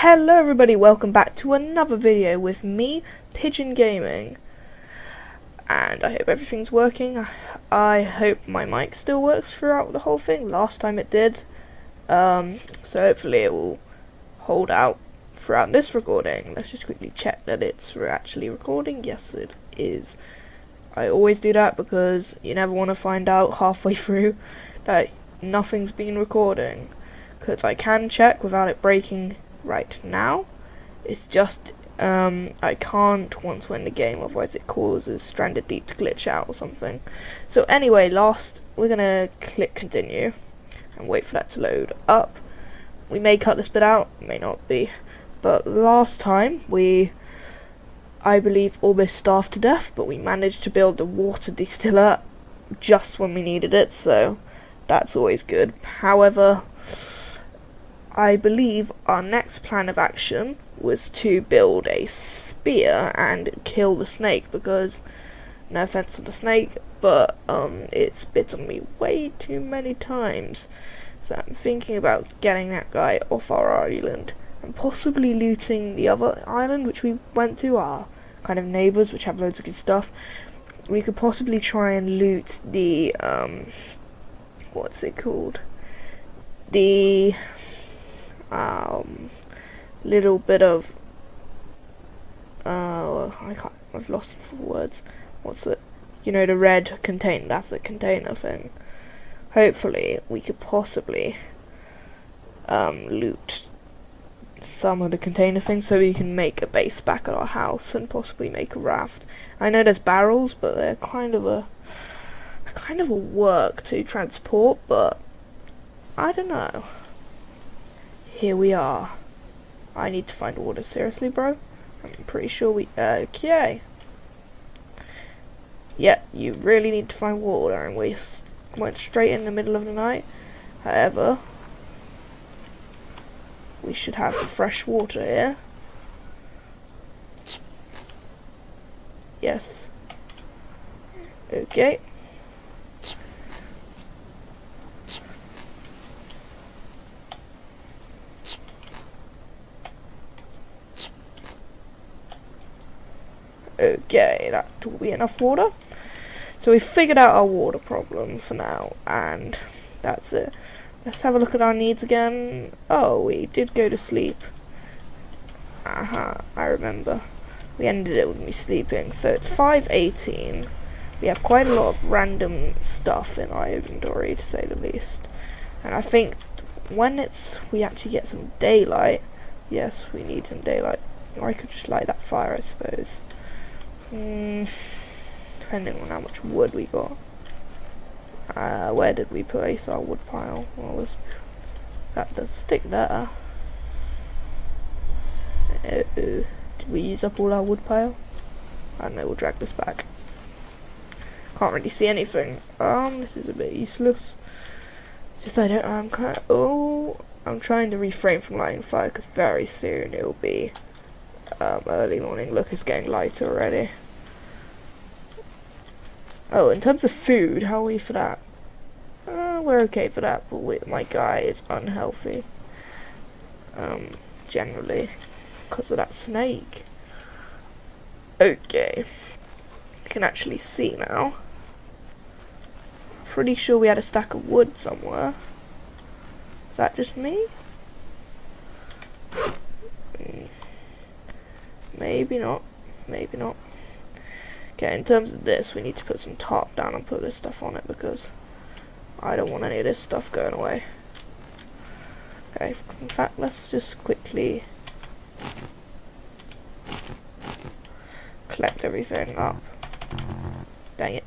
Hello everybody, welcome back to another video with me, Pigeon Gaming. And I hope everything's working. I hope my mic still works throughout the whole thing. Last time it did. So hopefully it will hold out throughout this recording. Let's just quickly check that it's actually recording. Yes, it is. I always do that because you never want to find out halfway through that nothing's been recording. Because I can check without it breaking right now. It's just I can't once we're in the game, otherwise it causes Stranded Deep to glitch out or something. So anyway, we're gonna click continue and wait for that to load up. We may cut this bit out, may not be, but last time I believe almost starved to death, but we managed to build the water distiller just when we needed it, so that's always good. However, I believe our next plan of action was to build a spear and kill the snake, because, no offense to the snake, but it's bitten me way too many times. So I'm thinking about getting that guy off our island and possibly looting the other island which we went to, our kind of neighbours which have loads of good stuff. We could possibly try and loot the what's it called? The little bit of I've lost it for words. What's it? You know, the red container, that's the container thing. Hopefully we could possibly loot some of the container things so we can make a base back at our house and possibly make a raft. I know there's barrels, but they're kind of a work to transport, but I don't know. Here we are. I need to find water. Seriously, bro? I'm pretty sure we... Okay. Yeah, you really need to find water, and we went straight in the middle of the night. However, we should have fresh water here. Yes. Okay. Okay, that will be enough water. So we figured out our water problem for now, and that's it. Let's have a look at our needs again. Oh, we did go to sleep. I remember. We ended it with me sleeping. So it's 5:18. We have quite a lot of random stuff in our inventory, to say the least. And I think when we actually get some daylight, yes, we need some daylight. Or I could just light that fire, I suppose. Depending on how much wood we got. Where did we place our wood pile? Well, that does stick there. Did we use up all our wood pile? I don't know, we'll drag this back. Can't really see anything. This is a bit useless. It's just I'm trying to refrain from lighting fire, because very soon it will be early morning. Look, it's getting lighter already. Oh, in terms of food, how are we for that? We're okay for that, but my guy is unhealthy. Generally, because of that snake. Okay. I can actually see now. Pretty sure we had a stack of wood somewhere. Is that just me? Maybe not. Maybe not. Okay, in terms of this, we need to put some tarp down and put this stuff on it, because I don't want any of this stuff going away. Okay, in fact, let's just quickly collect everything up. Dang it.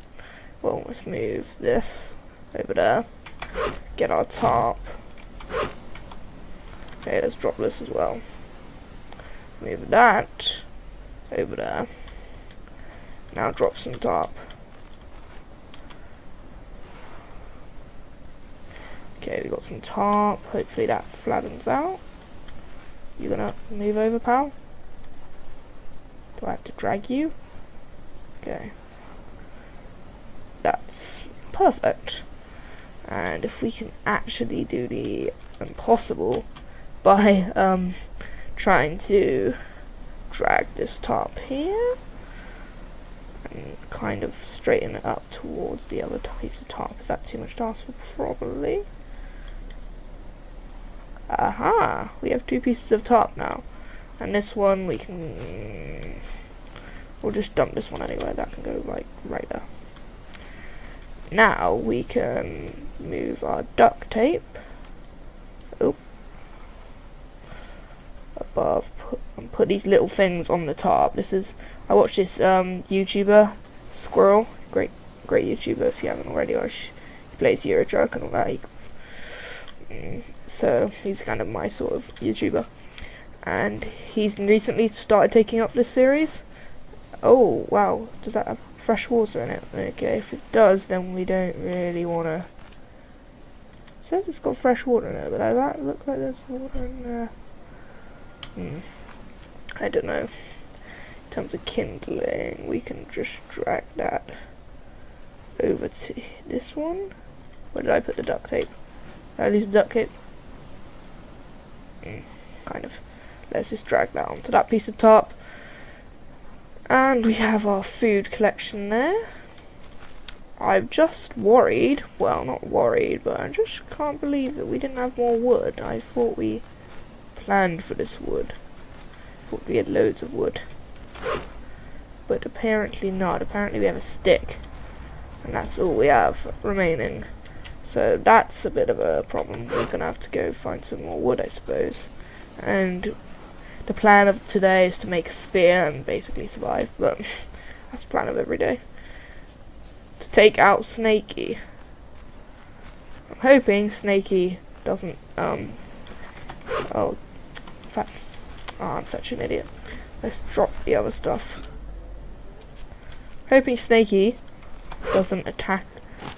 Well, let's move this over there. Get our tarp. Okay, let's drop this as well. Move that over there. Now drop some tarp. Okay, we got some tarp. Hopefully that flattens out. You gonna move over, pal? Do I have to drag you? Okay. That's perfect. And if we can actually do the impossible by trying to drag this top here and kind of straighten it up towards the other piece of top. Is that too much to ask for? Probably. Aha! We have 2 pieces of top now. And this one we can... we'll just dump this one anyway. That can go like right there. Now we can move our duct tape above and put these little things on the top. This is, I watched this YouTuber, Squirrel, great YouTuber if you haven't already. He plays Euro Truck and all that. So he's kind of my sort of YouTuber, and he's recently started taking up this series. Oh wow, does that have fresh water in it? Okay, if it does, then we don't really want to. It says it's got fresh water in it, but does that look like there's water in there? I don't know. In terms of kindling, we can just drag that over to this one. Where did I put the duct tape? Did I lose the duct tape? Kind of. Let's just drag that onto that piece of top. And we have our food collection there. I'm just worried, well not worried, but I just can't believe that we didn't have more wood. I thought we planned for this wood. I thought we had loads of wood. But apparently not. Apparently we have a stick. And that's all we have remaining. So that's a bit of a problem. We're going to have to go find some more wood, I suppose. And the plan of today is to make a spear and basically survive. But that's the plan of every day. To take out Snakey. I'm hoping Snakey doesn't, oh, in fact, oh, I'm such an idiot. Let's drop the other stuff. Hoping Snakey doesn't attack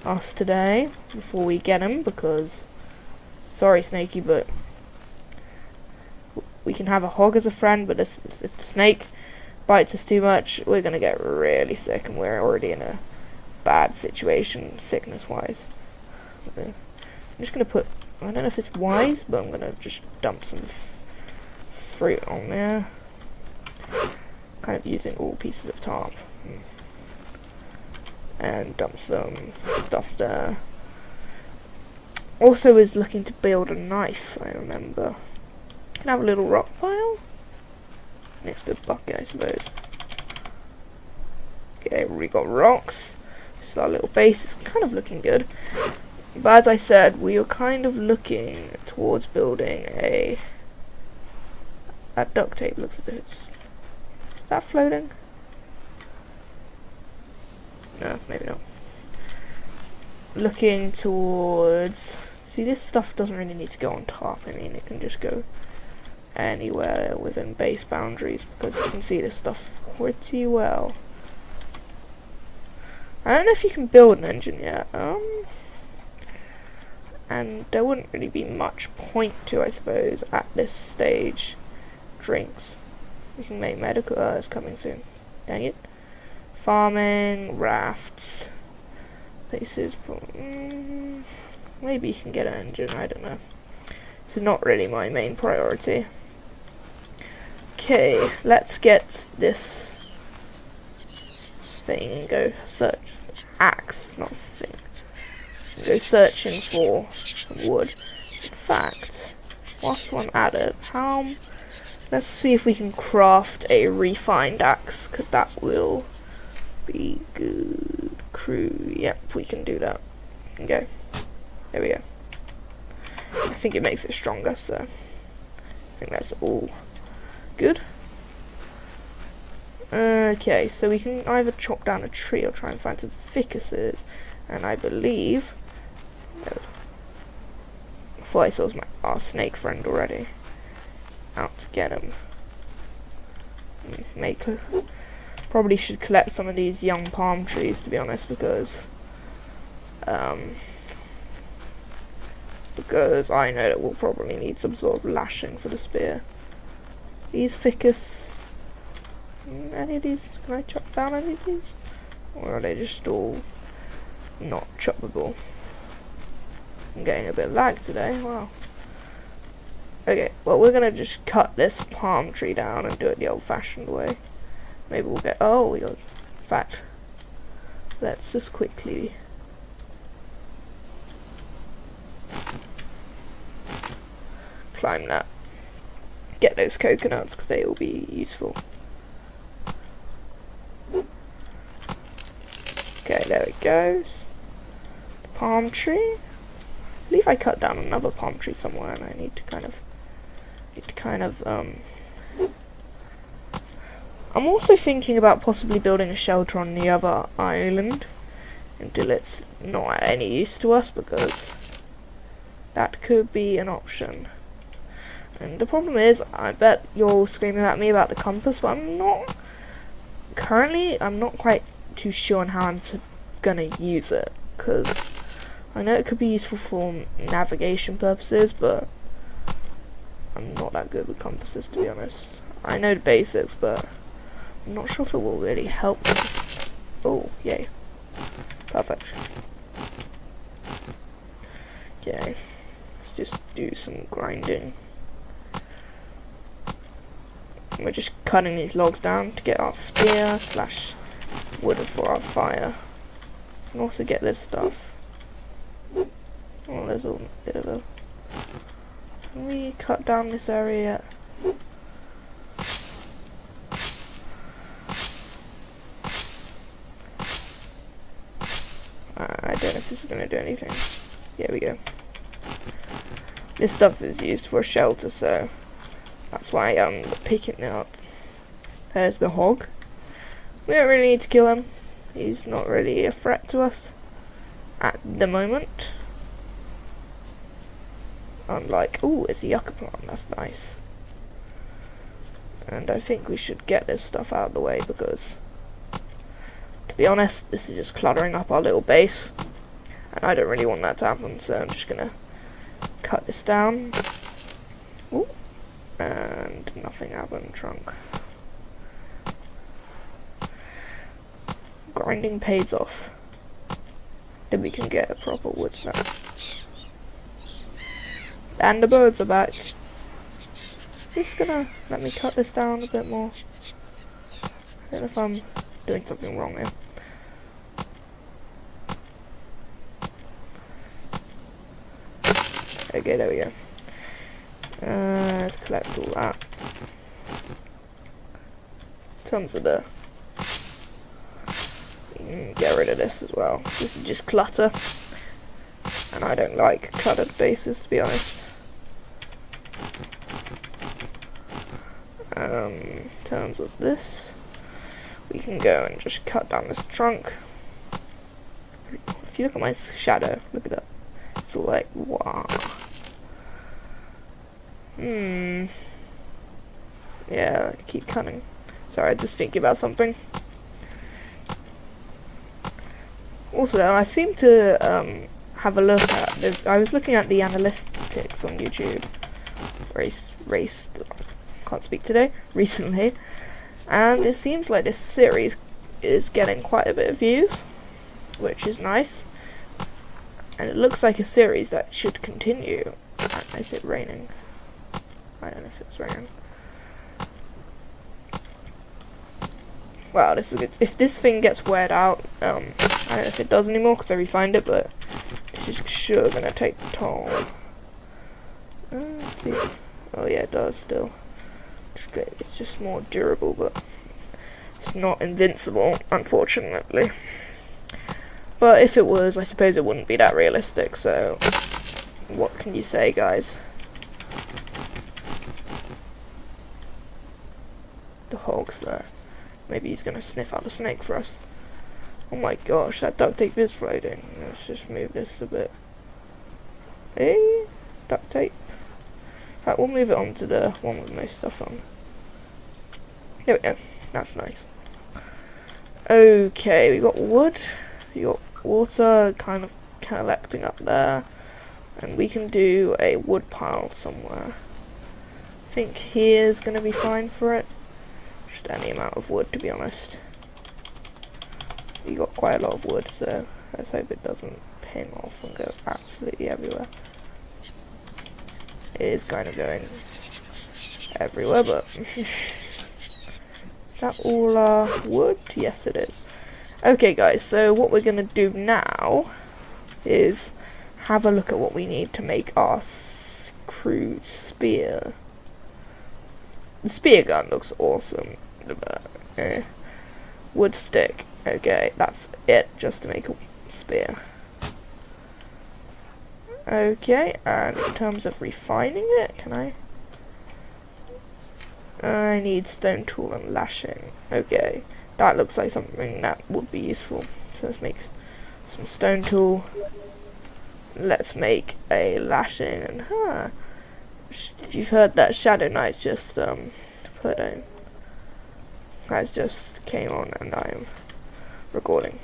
us today before we get him, because sorry Snakey, but we can have a hog as a friend, but if the snake bites us too much, we're gonna get really sick, and we're already in a bad situation sickness wise. I'm just gonna put, I don't know if it's wise, but I'm gonna just dump some fruit on there, kind of using all pieces of top. And dump some stuff there. Also is looking to build a knife, I remember. Can have a little rock pile next to the bucket, I suppose. Okay, we got rocks. This is our little base. It's kind of looking good. But as I said, we are kind of looking towards building a... That duct tape looks as if it's... Is that floating? No, maybe not. Looking towards... See, this stuff doesn't really need to go on top. I mean, it can just go anywhere within base boundaries, because you can see this stuff pretty well. I don't know if you can build an engine yet. And there wouldn't really be much point to, I suppose, at this stage. Drinks. We can make medical... it's coming soon. Dang it. Farming, rafts, places. Maybe you can get an engine, I don't know. It's not really my main priority. Okay, let's get this thing and go search. Axe, it's not a thing. Go searching for some wood. In fact, whilst I'm at it, let's see if we can craft a refined axe, because that will be good. Crew, yep, we can do that. Okay, there we go. I think it makes it stronger, so I think that's all good. Okay, so we can either chop down a tree or try and find some ficuses, and I believe I thought I saw our snake friend already. Out to get him. Probably should collect some of these young palm trees, to be honest, because I know that we'll probably need some sort of lashing for the spear. These ficus, any of these, can I chop down any of these? Or are they just all not choppable? I'm getting a bit of lag today, wow. Okay, well, we're gonna just cut this palm tree down and do it the old-fashioned way. Maybe we'll get... Oh, we got... In fact, let's just quickly... climb that. Get those coconuts, because they will be useful. Okay, there it goes. The palm tree. I believe I cut down another palm tree somewhere, and I need to kind of... I'm also thinking about possibly building a shelter on the other island until it's not any use to us, because that could be an option. And the problem is, I bet you're all screaming at me about the compass, but I'm not quite too sure on how I'm gonna use it, because I know it could be useful for navigation purposes, but I'm not that good with compasses, to be honest. I know the basics, but I'm not sure if it will really help me. Oh, yay. Perfect. Okay. Let's just do some grinding. We're just cutting these logs down to get our spear / wood for our fire. And also get this stuff. Oh, there's a bit of a... Can we cut down this area yet? I don't know if this is going to do anything. Here we go. This stuff is used for a shelter, so that's why I'm picking it up. There's the hog. We don't really need to kill him. He's not really a threat to us at the moment. Unlike, ooh, it's a yucca plant, that's nice. And I think we should get this stuff out of the way, because to be honest, this is just cluttering up our little base, and I don't really want that to happen, so I'm just gonna cut this down. Ooh. And nothing happened, trunk. Grinding pays off. Then we can get a proper wood snap. And the birds are back. Just gonna let me cut this down a bit more. I don't know if I'm doing something wrong here. Okay, there we go. Let's collect all that. In terms of the... get rid of this as well. This is just clutter. And I don't like cluttered bases, to be honest. In terms of this, we can go and just cut down this trunk. If you look at my shadow, look at that. It's all like, wow. Yeah, keep cutting. Sorry, just thinking about something. Also, I seem to have a look at I was looking at the analytics on YouTube. Can't speak today. Recently, and it seems like this series is getting quite a bit of views, which is nice. And it looks like a series that should continue. Is it raining? I don't know if it's raining. Wow, this is good. If this thing gets weared out, I don't know if it does anymore because I refined it, but it's sure gonna take the toll. Let's see. Oh yeah, it does still. It's just more durable, but it's not invincible, unfortunately. But if it was, I suppose it wouldn't be that realistic, so what can you say, guys? The hog's there. Maybe he's gonna sniff out the snake for us. Oh my gosh, that duct tape is floating. Let's just move this a bit. Hey, duct tape. In fact, we'll move it on to the one with most stuff on. There we go. That's nice. Okay, we got wood. We got water kind of collecting up there. And we can do a wood pile somewhere. I think here's going to be fine for it. Just any amount of wood, to be honest. We got quite a lot of wood, so let's hope it doesn't pin off and go absolutely everywhere. is kind of going everywhere, but is that all our wood? Yes, it is. Okay, guys, so what we're going to do now is have a look at what we need to make our crude spear. The spear gun looks awesome. Wood stick. Okay, that's it, just to make a spear. Okay, and in terms of refining it, I need stone tool and lashing. Okay, that looks like something that would be useful. So let's make some stone tool. Let's make a lashing, and you've heard that Shadow Knight's just put in. Has just came on, and I'm recording.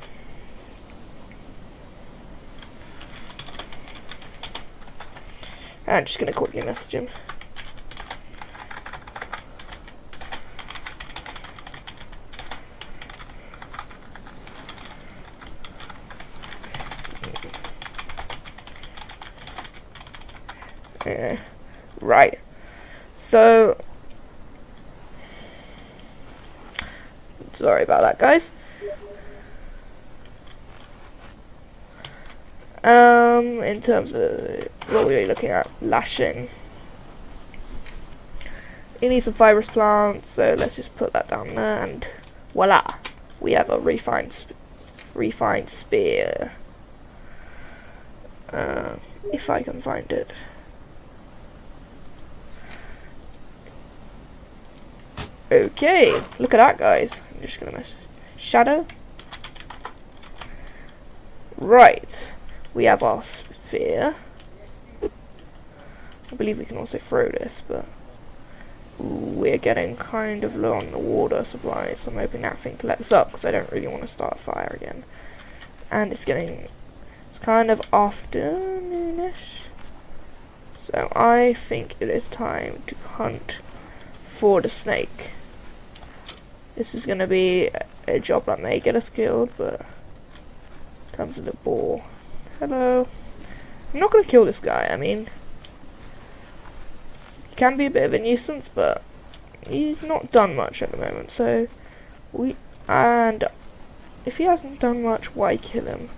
I'm just gonna quickly message him. Right. So sorry about that, guys. In terms of what we're looking at, lashing. You need some fibrous plants, so let's just put that down there, and voila, we have a refined spear. If I can find it. Okay, look at that, guys. I'm just gonna mess Shadow. Right, we have our sphere. I believe we can also throw this, but we're getting kind of low on the water supply, so I'm hoping that thing lets up, because I don't really want to start a fire again. And it's kind of afternoonish, so I think it is time to hunt for the snake. This is going to be a job that may get us killed, but in terms of the boar. Hello. I'm not going to kill this guy. I mean, he can be a bit of a nuisance, but he's not done much at the moment. So and if he hasn't done much, why kill him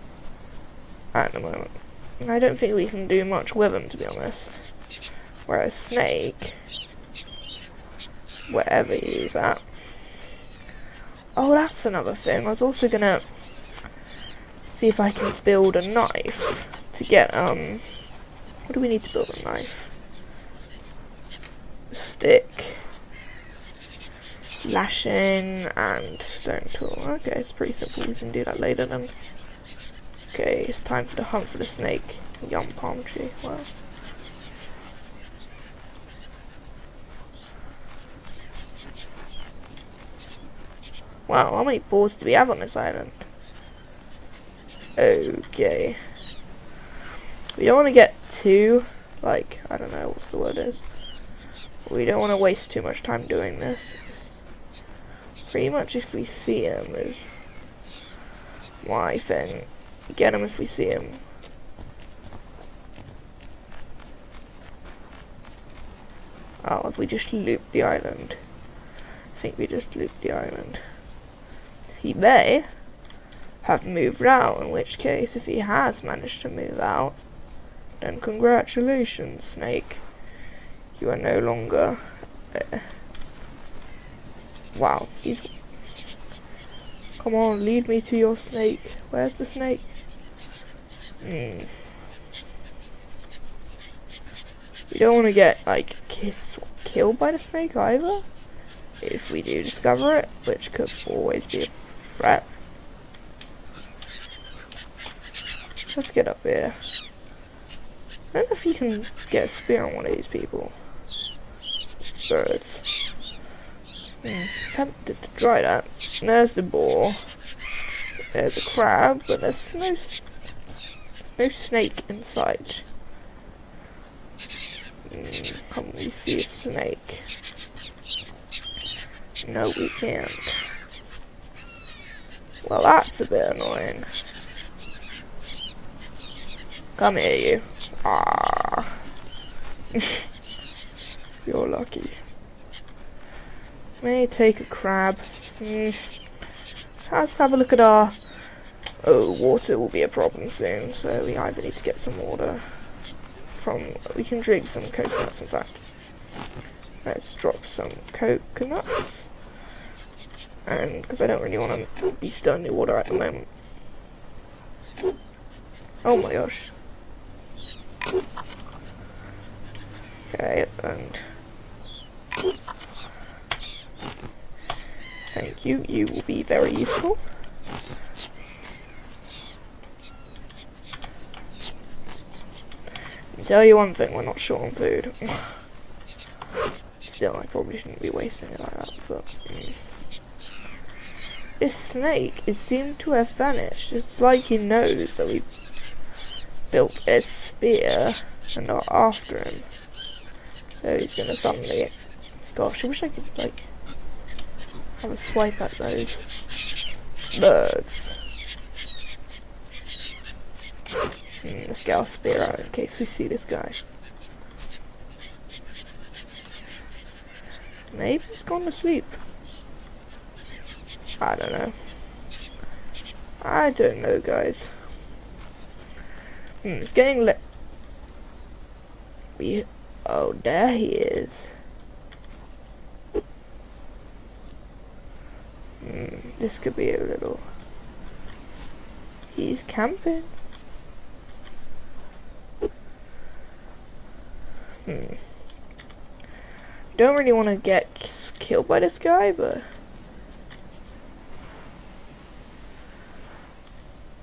at the moment? And I don't think we can do much with him, to be honest. Whereas snake, wherever he's at. Oh, that's another thing. I was also gonna see if I can build a knife to get what do we need to build a knife? Stick, lashing, and stone tool. Okay, it's pretty simple. We can do that later then. Okay, it's time for the hunt for the snake. Yum, palm tree. Wow. Wow, how many boars do we have on this island? Okay. We don't want to get too, like, I don't know what the word is. We don't want to waste too much time doing this. Pretty much if we see him is my thing. Get him if we see him. Oh, if we just loop the island. I think we just looped the island. He may have moved out, in which case, if he has managed to move out, then congratulations, snake. You are no longer... wow, he's... Come on, lead me to your snake. Where's the snake? We don't want to get, like, killed by the snake either. If we do discover it, which could always be a threat. Let's get up here. I don't know if you can get a spear on one of these people. Birds. Tempted to try that. There's the boar. There's a crab, but there's no snake in sight. Can't we see a snake? No, we can't. Well, that's a bit annoying. Come here, you. Ah. If you're lucky. May take a crab. Let's have a look at our... Oh, water will be a problem soon, so we either need to get some water from... We can drink some coconuts, in fact. Let's drop some coconuts. And, because I don't really want to be still in the water at the moment. Oh my gosh. Okay, and... Thank you, you will be very useful. I'll tell you one thing, we're not short on food. Still, I probably shouldn't be wasting it like that, but... This snake is seemed to have vanished. It's like he knows that we built a spear and are after him. So he's gonna suddenly... Gosh, I wish I could, like, have a swipe at those birds. Let's get our spear out in case we see this guy. Maybe he's gone to sleep. I don't know. I don't know, guys. It's getting lit. Oh, there he is. This could be a little... He's camping. Don't really want to get killed by this guy, but...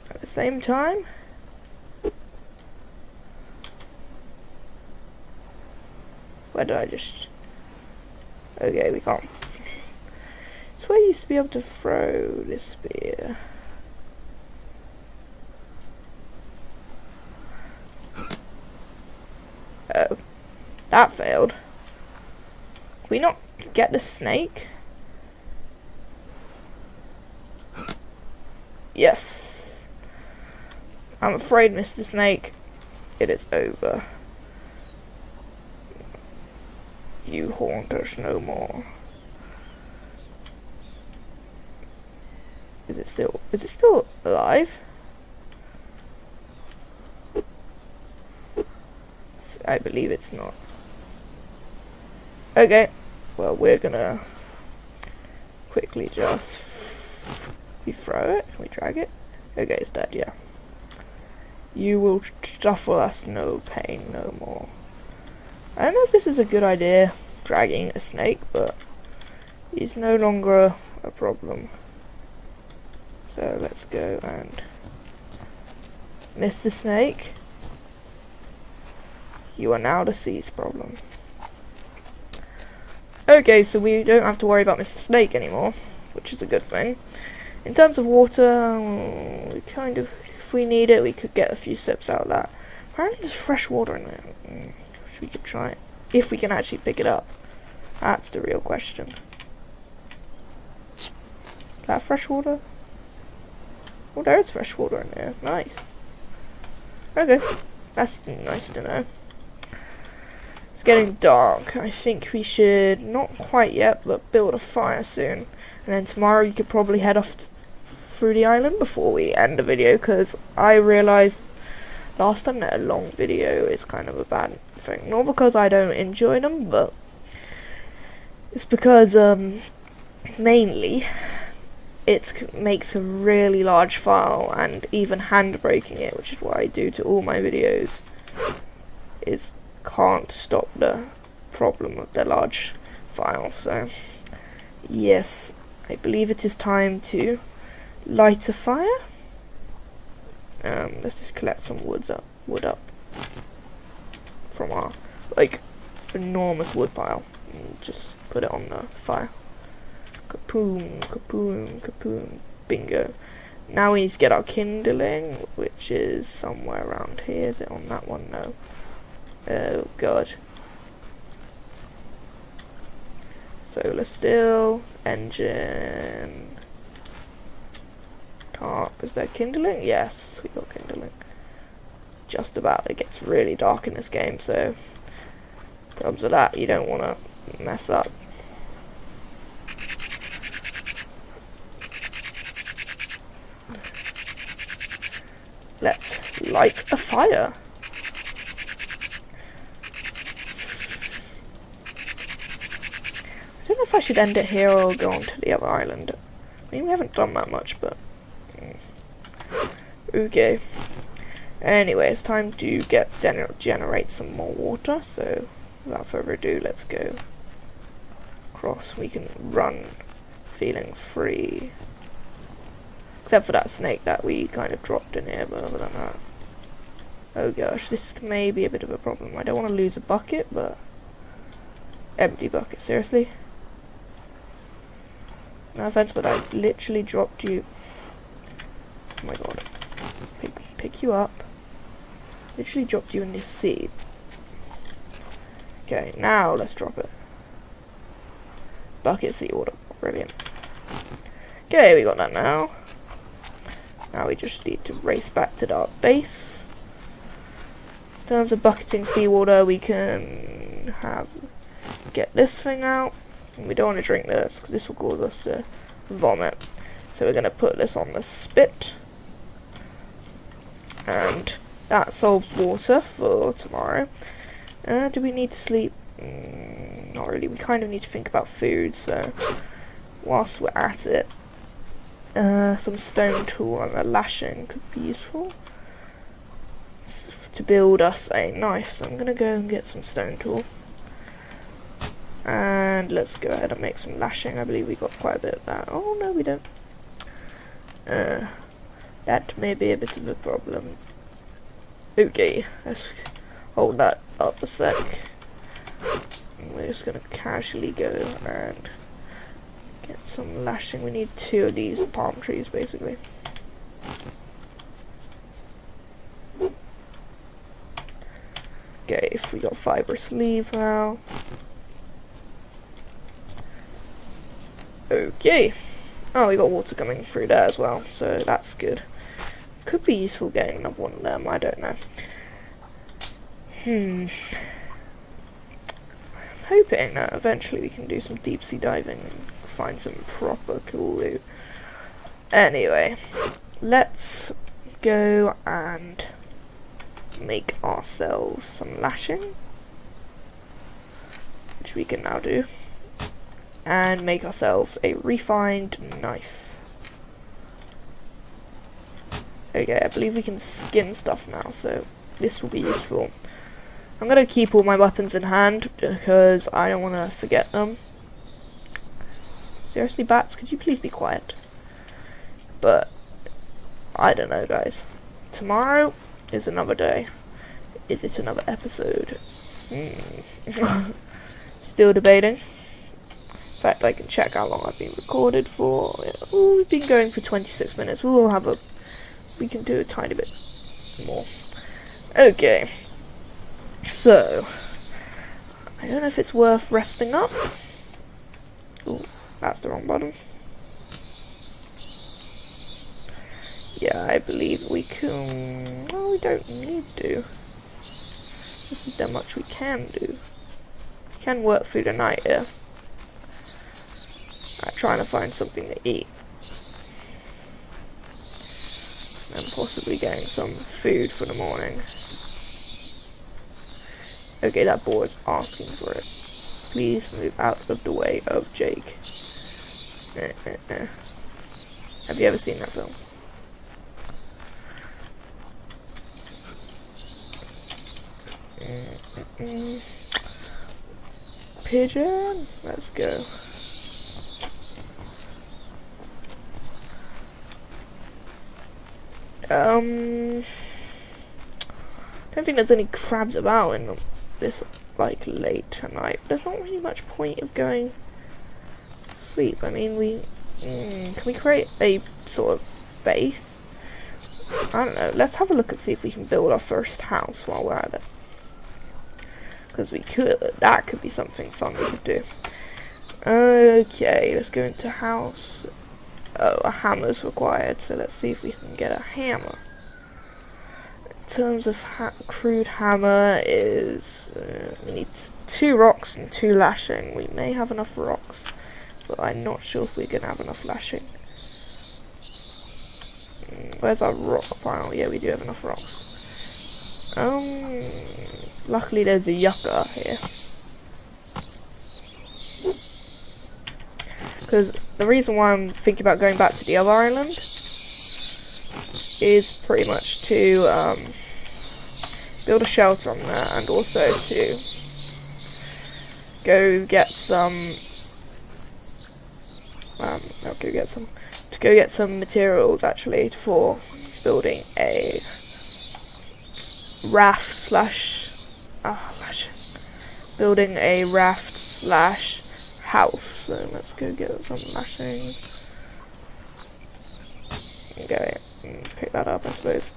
At the same time... Where did I just... Okay, we can't... It's where I used to be able to throw this spear. Oh. That failed. Can we not get the snake? Yes. I'm afraid, Mr. Snake, it is over. You haunt us no more. Is it still alive? I believe it's not. Okay, well, we're gonna quickly just... We throw it? Can we drag it? Okay, it's dead, yeah. You will suffer us no pain no more. I don't know if this is a good idea, dragging a snake, but he's no longer a problem. So let's go and... Mr. Snake, you are now the sea's problem. Okay, so we don't have to worry about Mr. Snake anymore, which is a good thing. In terms of water, we kind of, if we need it, we could get a few sips out of that. Apparently there's fresh water in there. We could try it. If we can actually pick it up. That's the real question. Is that fresh water? Oh, there is fresh water in there. Nice. Okay. That's nice to know. It's getting dark. I think we should, not quite yet, but build a fire soon. And then tomorrow you could probably head off through the island before we end the video, because I realised last time that a long video is kind of a bad thing. Not because I don't enjoy them, but it's because mainly it makes a really large file, and even handbraking it, which is what I do to all my videos, is can't stop the problem of the large file. So yes, I believe it is time to light a fire. Let's just collect some wood up from our enormous wood pile and just put it on the fire. Kapoom, kapoom, kapoom. Bingo. Now we need to get our kindling, which is somewhere around here. Is it on that one? No. Oh god. Solar still, engine, tarp. Is there kindling? Yes, we got kindling. Just about. It gets really dark in this game, so terms of that, you don't want to mess up. Let's light a fire. I don't know if I should end it here or go on to the other island. I mean, we haven't done that much, but... Okay. Anyway, it's time to generate some more water, so without further ado, let's go across. We can run feeling free. Except for that snake that we kind of dropped in here, but other than that... Oh gosh, this may be a bit of a problem. I don't want to lose a bucket, but... Empty bucket, seriously? No offense, but I literally dropped you... Oh my god. Pick you up. Literally dropped you in this sea. Okay, now let's drop it. Bucket seawater. Brilliant. Okay, we got that now. Now we just need to race back to our base. In terms of bucketing seawater, we can get this thing out. And we don't want to drink this because this will cause us to vomit. So we're going to put this on the spit. And that solves water for tomorrow. Do we need to sleep? Not really. We kind of need to think about food, so whilst we're at it, some stone tool and a lashing could be useful to build us a knife. So I'm going to go and get some stone tool. And let's go ahead and make some lashing. I believe we got quite a bit of that. Oh, no, we don't. That may be a bit of a problem. Okay, let's hold that up a sec. And we're just going to casually go and get some lashing. We need 2 of these palm trees, basically. Okay, if we got fibrous leaf now. Okay. Oh, we got water coming through there as well, so that's good. Could be useful getting another one of them, I don't know. I'm hoping that eventually we can do some deep sea diving and find some proper cool loot. Anyway, let's go and make ourselves some lashing, which we can now do. And make ourselves a refined knife. Okay, I believe we can skin stuff now, so this will be useful. I'm going to keep all my weapons in hand because I don't want to forget them. Seriously, bats, could you please be quiet? But, I don't know, guys. Tomorrow is another day. Is it another episode? Still debating. In fact, I can check how long I've been recorded for. Ooh, we've been going for 26 minutes. We can do a tiny bit more. Okay. So, I don't know if it's worth resting up. Ooh, that's the wrong button. Yeah, I believe we can... Well, we don't need to. This is how much we can do. We can work through the night here. Trying to find something to eat. And possibly getting some food for the morning. Okay, that board's asking for it. Please move out of the way of Jake. Have you ever seen that film? Pigeon? Let's go. Don't think there's any crabs about in this, like, late at night. There's not really much point of going to sleep. I mean, can we create a sort of base? I don't know. Let's have a look and see if we can build our first house while we're at it. Because we could. That could be something fun we could do. Okay, let's go into house. Oh, a hammer's required, so let's see if we can get a hammer. terms of crude hammer is we need 2 rocks and 2 lashing. We may have enough rocks, but I'm not sure if we're gonna have enough lashing. Where's our rock pile? Yeah, we do have enough rocks. Luckily there's a yucca here. Because the reason why I'm thinking about going back to the other island is pretty much to build a shelter on there, and also to go get some materials actually for building a raft slash house. So let's go get some lashing. Okay, pick that up, I suppose.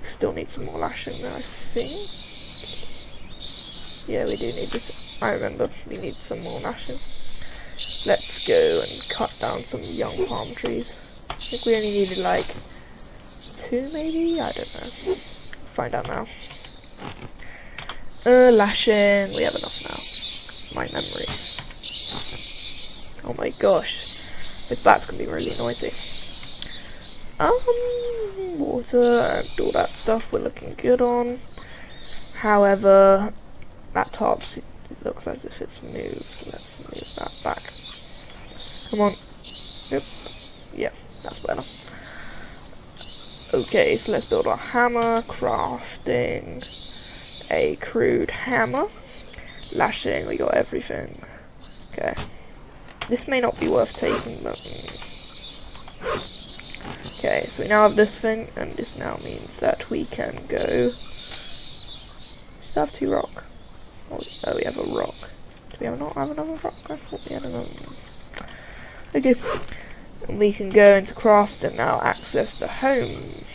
We still need some more lashing there, I think. Yeah, we do need this. I remember we need some more lashing. Let's go and cut down some young palm trees. I think we only needed like 2 maybe? I don't know. Find out now. Lashing. We have enough now. My memory. Oh my gosh. This bat's gonna be really noisy. Water and all that stuff we're looking good on. However, that top looks as if it's moved. Let's move that back. Come on. Yep. Yeah, that's better. Okay, so let's build our hammer, crafting a crude hammer, lashing, we got everything. Okay. This may not be worth taking, but okay, so we now have this thing, and this now means that we can go. Still have 2 rock. Oh, we have a rock. Do we not have another rock? I thought we had another one. Okay. And we can go into craft and now access the home.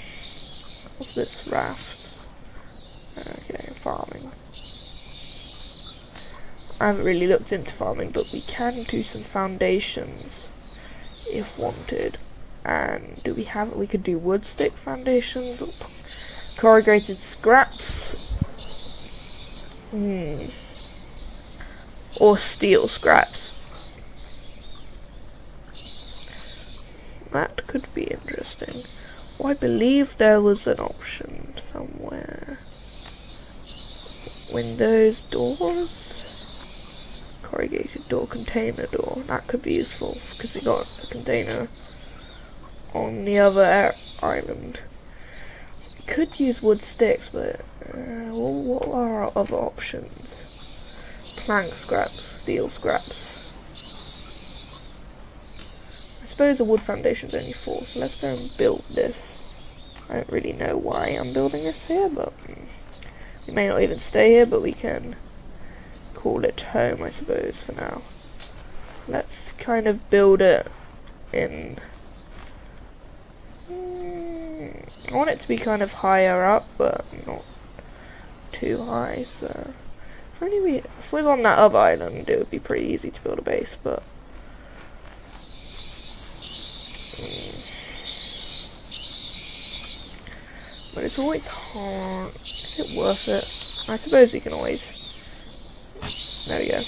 What's this? Raft. Okay, farming. I haven't really looked into farming, but we can do some foundations if wanted. And do we have? We could do wood stick foundations or corrugated scraps. Or steel scraps. That could be interesting. Well, I believe there was an option somewhere. Windows, doors, corrugated door, container door. That could be useful because we got a container on the other island. We could use wood sticks, but what are our other options? Plank scraps, steel scraps. I suppose a wood foundation is only 4, so let's go and build this. I don't really know why I'm building this here, but we may not even stay here, but we can call it home, I suppose, for now. Let's kind of build it in. I want it to be kind of higher up, but not too high, so if we was on that other island, it would be pretty easy to build a base, but it's always hard. Is it worth it? I suppose we can always. There we go.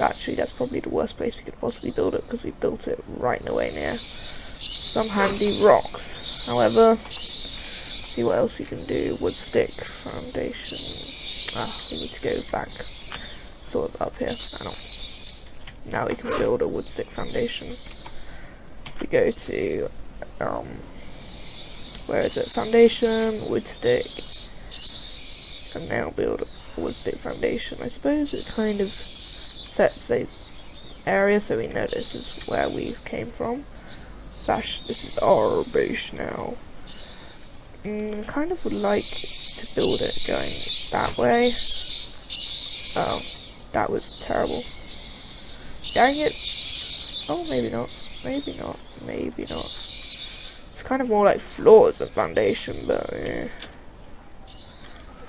Actually, that's probably the worst place we could possibly build it, because we built it right in the way near some handy rocks. However, see what else we can do. Wood stick foundation. We need to go back sort of up here. I know. Now we can build a wood stick foundation. If we go to where is it? Foundation, wood stick, and now build a wood stick foundation. I suppose it kind of sets a area so we know this is where we came from. Slash, this is our base now. Kind of would like to build it going that way. Oh, that was terrible. Dang it. Oh, maybe not. Maybe not. Maybe not. It's kind of more like floors than foundation, but yeah.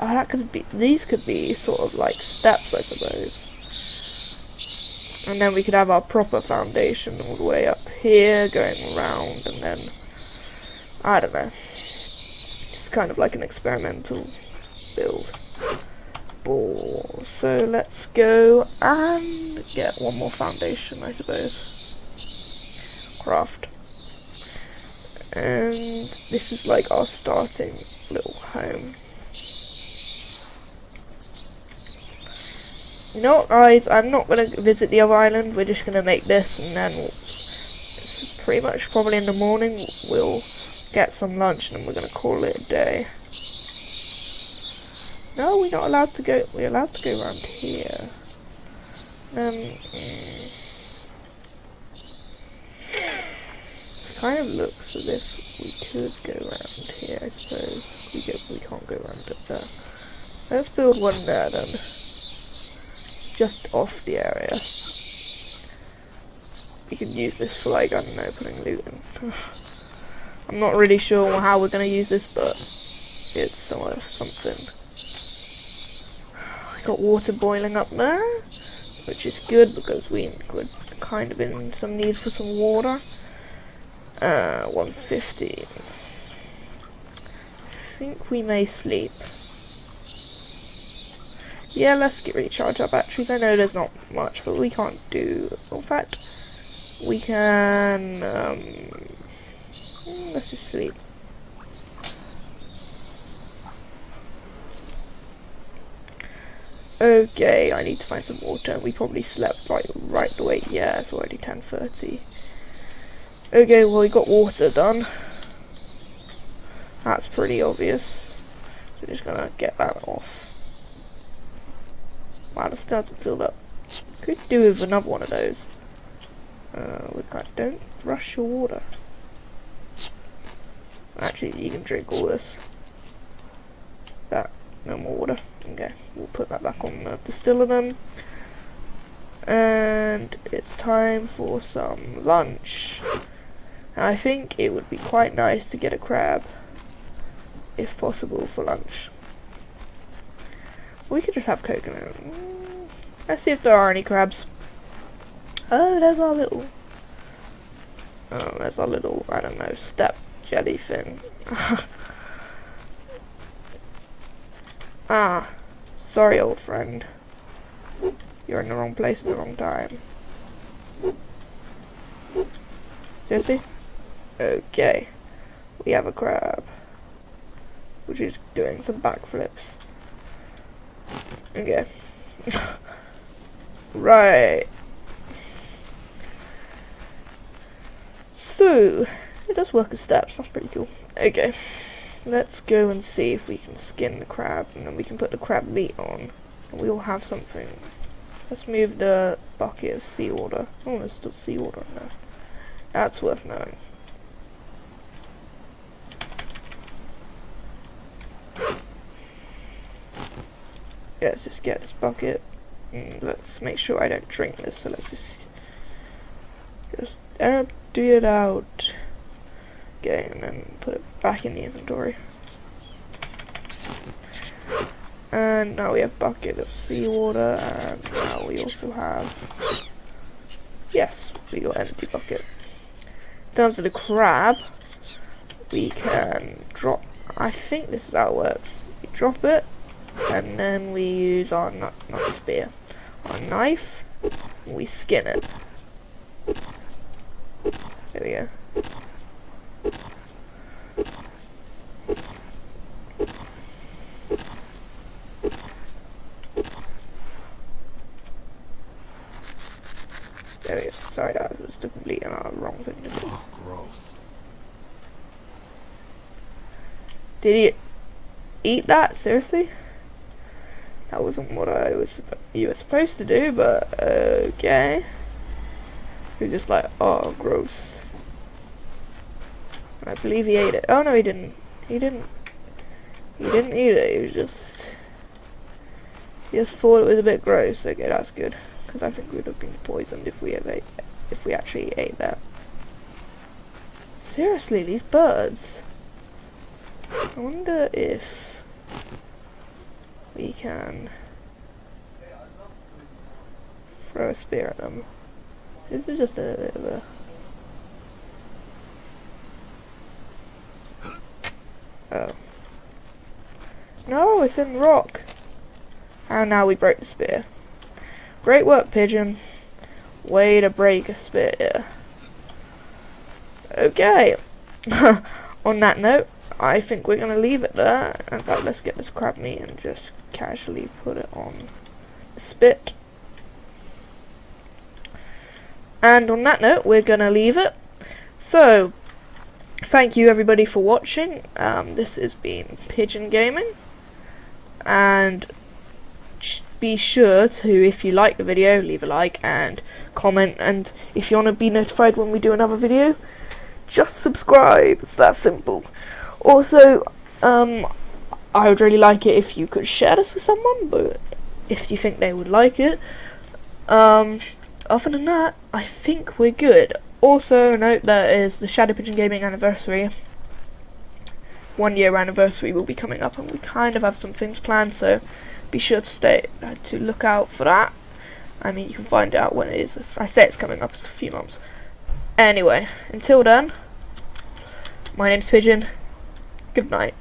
Oh, that could be. These could be sort of like steps, I suppose. And then we could have our proper foundation all the way up here, going around, and then I don't know. kind of like an experimental build. So let's go and get one more foundation, I suppose. Craft. And this is like our starting little home. You know what, guys, I'm not going to visit the other island, we're just going to make this, and then pretty much probably in the morning we'll get some lunch and then we're going to call it a day. No, we're not allowed to go, we're allowed to go around here. Kind of looks as if we could go around here, I suppose. We can't go around it there. Let's build one there then. Just off the area. We can use this for, like, I don't know, putting loot in. I'm not really sure how we're going to use this, but it's something. Got water boiling up there, which is good because we could kind of in some need for some water. 150. I think we may sleep. Yeah, let's recharge our batteries. I know there's not much, but we can't do. In fact, we can. Let's just sleep. Okay, I need to find some water. We probably slept right the way. Yeah, it's already 10:30. Okay, well we got water done. That's pretty obvious. So we're just gonna get that off. Wow, this still hasn't filled up. Could do with another one of those. Don't rush your water. Actually, you can drink all this. That, no more water. Okay, we'll put that back on the distiller then. And it's time for some lunch. I think it would be quite nice to get a crab, if possible, for lunch. We could just have coconut. Let's see if there are any crabs. Oh, there's our little... Oh, there's our little, I don't know, step jelly thing. Ah, sorry old friend. You're in the wrong place at the wrong time. Seriously? Okay. We have a crab. Which is doing some backflips. Okay. Right. So, it does work as steps, that's pretty cool. Okay. Let's go and see if we can skin the crab, and then we can put the crab meat on. And we'll have something. Let's move the bucket of seawater. Oh, there's still seawater in there. That's worth knowing. Yeah, let's just get this bucket. And let's make sure I don't drink this, so let's just empty it out. Okay, and then put it back in the inventory. And now we have bucket of seawater, and now we also have, yes, we got empty bucket. In terms of the crab, we can drop, I think this is how it works. We drop it, and then we use our not spear, our knife, and we skin it. There we go. There we go. Sorry, that was the complete wrong thing to do. Oh, gross. Did he eat that? Seriously? That wasn't what you were supposed to do, but okay. He was just like, oh, gross. And I believe he ate it. Oh no, he didn't. He didn't eat it. He was just. He just thought it was a bit gross. Okay, that's good. Because I think we would have been poisoned if we actually ate that. Seriously, these birds. I wonder if we can throw a spear at them. This is just a bit of a... Oh. No, it's in the rock. And now we broke the spear. Great work, Pigeon. Way to break a spear. Okay. On that note, I think we're going to leave it there. In fact, let's get this crab meat and just casually put it on the spit. And on that note, we're going to leave it. So, thank you everybody for watching. This has been Pigeon Gaming. And be sure to, if you like the video, leave a like and comment. And if you want to be notified when we do another video, just subscribe. It's that simple. Also, I would really like it if you could share this with someone, but if you think they would like it. Other than that, I think we're good. Also, note that is the ShadowPigeonGaming anniversary. 1 year anniversary will be coming up, and we kind of have some things planned, so be sure to look out for that. I mean, you can find out when it is. I say it's coming up, it's a few months. Anyway, until then, my name's Pigeon. Good night.